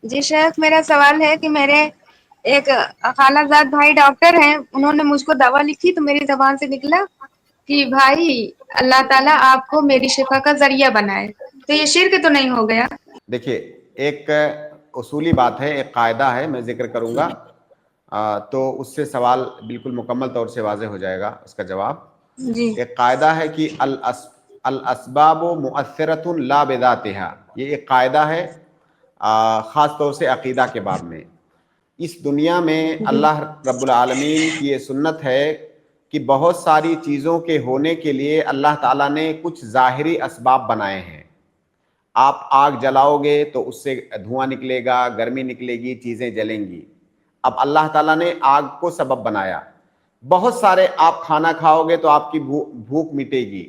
جی شیخ، میرا سوال ہے کہ میرے ایک خالہ زاد بھائی ڈاکٹر ہیں، انہوں نے مجھ کو دوا لکھی تو میری زبان سے نکلا کہ بھائی اللہ تعالیٰ آپ کو میری شفا کا ذریعہ بنائے، تو یہ شرک تو نہیں ہو گیا؟ دیکھیے، ایک اصولی بات ہے، ایک قاعدہ ہے، میں ذکر کروں گا تو اس سے سوال بالکل مکمل طور سے واضح ہو جائے گا اس کا جواب۔ جی ایک قاعدہ ہے کہ الاسباب مؤثرۃ لا بذاتها، یہ ایک قاعدہ ہے خاص طور سے عقیدہ کے باب میں۔ اس دنیا میں جی اللہ رب العالمین کی یہ سنت ہے کہ بہت ساری چیزوں کے ہونے کے لیے اللہ تعالیٰ نے کچھ ظاہری اسباب بنائے ہیں۔ آپ آگ جلاؤ گے تو اس سے دھواں نکلے گا، گرمی نکلے گی، چیزیں جلیں گی۔ اب اللہ تعالیٰ نے آگ کو سبب بنایا۔ بہت سارے آپ کھانا کھاؤ گے تو آپ کی بھوک مٹے گی۔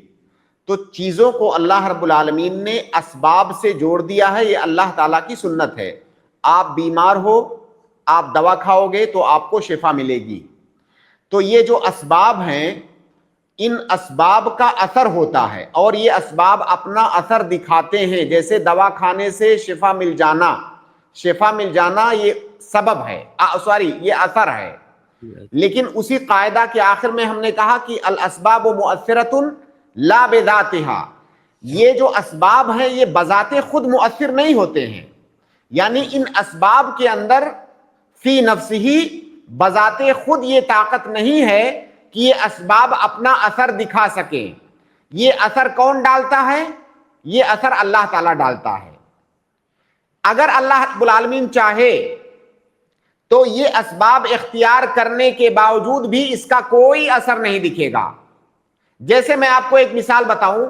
تو چیزوں کو اللہ رب العالمین نے اسباب سے جوڑ دیا ہے، یہ اللہ تعالیٰ کی سنت ہے۔ آپ بیمار ہو، آپ دوا کھاؤ گے تو آپ کو شفا ملے گی۔ تو یہ جو اسباب ہیں، ان اسباب کا اثر ہوتا ہے اور یہ اسباب اپنا اثر دکھاتے ہیں۔ جیسے دوا کھانے سے شفا مل جانا یہ سبب ہے، یہ اثر ہے۔ لیکن اسی قاعدہ کے آخر میں ہم نے کہا کہ الاسباب مؤثرۃ لا بذاتها، یہ جو اسباب ہیں یہ بذات خود مؤثر نہیں ہوتے ہیں، یعنی ان اسباب کے اندر فی نفسہ بذات خود یہ طاقت نہیں ہے کہ یہ اسباب اپنا اثر دکھا سکیں۔ یہ اثر کون ڈالتا ہے؟ یہ اثر اللہ تعالیٰ ڈالتا ہے۔ اگر اللہ رب العالمین چاہے تو یہ اسباب اختیار کرنے کے باوجود بھی اس کا کوئی اثر نہیں دکھے گا۔ جیسے میں آپ کو ایک مثال بتاؤں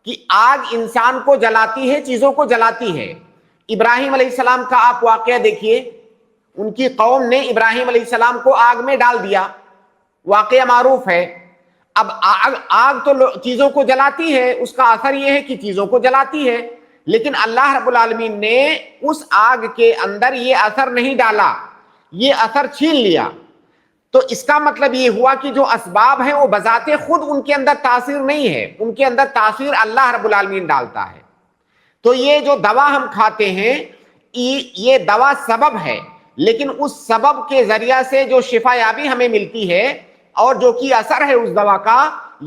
کہ آگ انسان کو جلاتی ہے، چیزوں کو جلاتی ہے۔ ابراہیم علیہ السلام کا آپ واقعہ دیکھیے، ان کی قوم نے ابراہیم علیہ السلام کو آگ میں ڈال دیا، واقعہ معروف ہے۔ اب آگ تو چیزوں کو جلاتی ہے، اس کا اثر یہ ہے کہ چیزوں کو جلاتی ہے، لیکن اللہ رب العالمین نے اس آگ کے اندر یہ اثر نہیں ڈالا، یہ اثر چھین لیا۔ تو اس کا مطلب یہ ہوا کہ جو اسباب ہیں وہ بذات خود ان کے اندر تاثیر نہیں ہے، ان کے اندر تاثیر اللہ رب العالمین ڈالتا ہے۔ تو یہ جو دوا ہم کھاتے ہیں، یہ دوا سبب ہے، لیکن اس سبب کے ذریعہ سے جو شفا یابی ہمیں ملتی ہے اور جو کی اثر ہے اس دوا کا،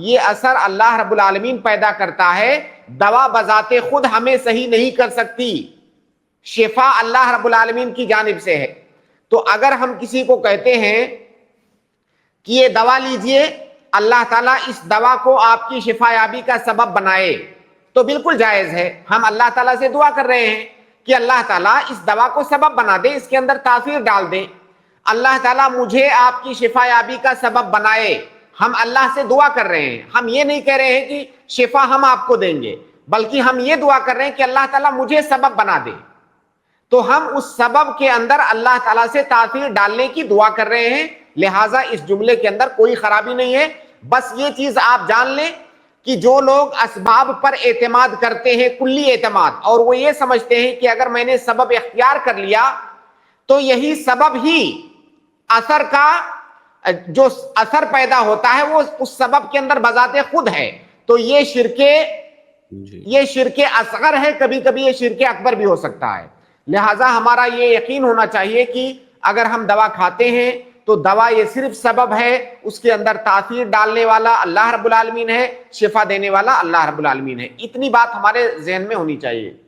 یہ اثر اللہ رب العالمین پیدا کرتا ہے۔ دوا بذات خود ہمیں صحیح نہیں کر سکتی، شفا اللہ رب العالمین کی جانب سے ہے۔ تو اگر ہم کسی کو کہتے ہیں کہ یہ دوا لیجئے، اللہ تعالیٰ اس دوا کو آپ کی شفا یابی کا سبب بنائے، تو بالکل جائز ہے۔ ہم اللہ تعالیٰ سے دعا کر رہے ہیں کہ اللہ تعالیٰ اس دوا کو سبب بنا دے، اس کے اندر تاثیر ڈال دے۔ اللہ تعالیٰ مجھے آپ کی شفا یابی کا سبب بنائے، ہم اللہ سے دعا کر رہے ہیں۔ ہم یہ نہیں کہہ رہے ہیں کہ شفا ہم آپ کو دیں گے، بلکہ ہم یہ دعا کر رہے ہیں کہ اللہ تعالیٰ مجھے سبب بنا دے۔ تو ہم اس سبب کے اندر اللہ تعالیٰ سے تاثیر ڈالنے کی دعا کر رہے ہیں، لہٰذا اس جملے کے اندر کوئی خرابی نہیں ہے۔ بس یہ چیز آپ جان لیں کہ جو لوگ اسباب پر اعتماد کرتے ہیں، کلی اعتماد، اور وہ یہ سمجھتے ہیں کہ اگر میں نے سبب اختیار کر لیا تو یہی سبب ہی اثر کا جو اثر پیدا ہوتا ہے وہ اس سبب کے اندر بذات خود ہے، تو یہ شرک اصغر ہے، کبھی کبھی یہ شرک اکبر بھی ہو سکتا ہے۔ لہٰذا ہمارا یہ یقین ہونا چاہیے کہ اگر ہم دوا کھاتے ہیں تو دوا یہ صرف سبب ہے، اس کے اندر تاثیر ڈالنے والا اللہ رب العالمین ہے، شفا دینے والا اللہ رب العالمین ہے۔ اتنی بات ہمارے ذہن میں ہونی چاہیے۔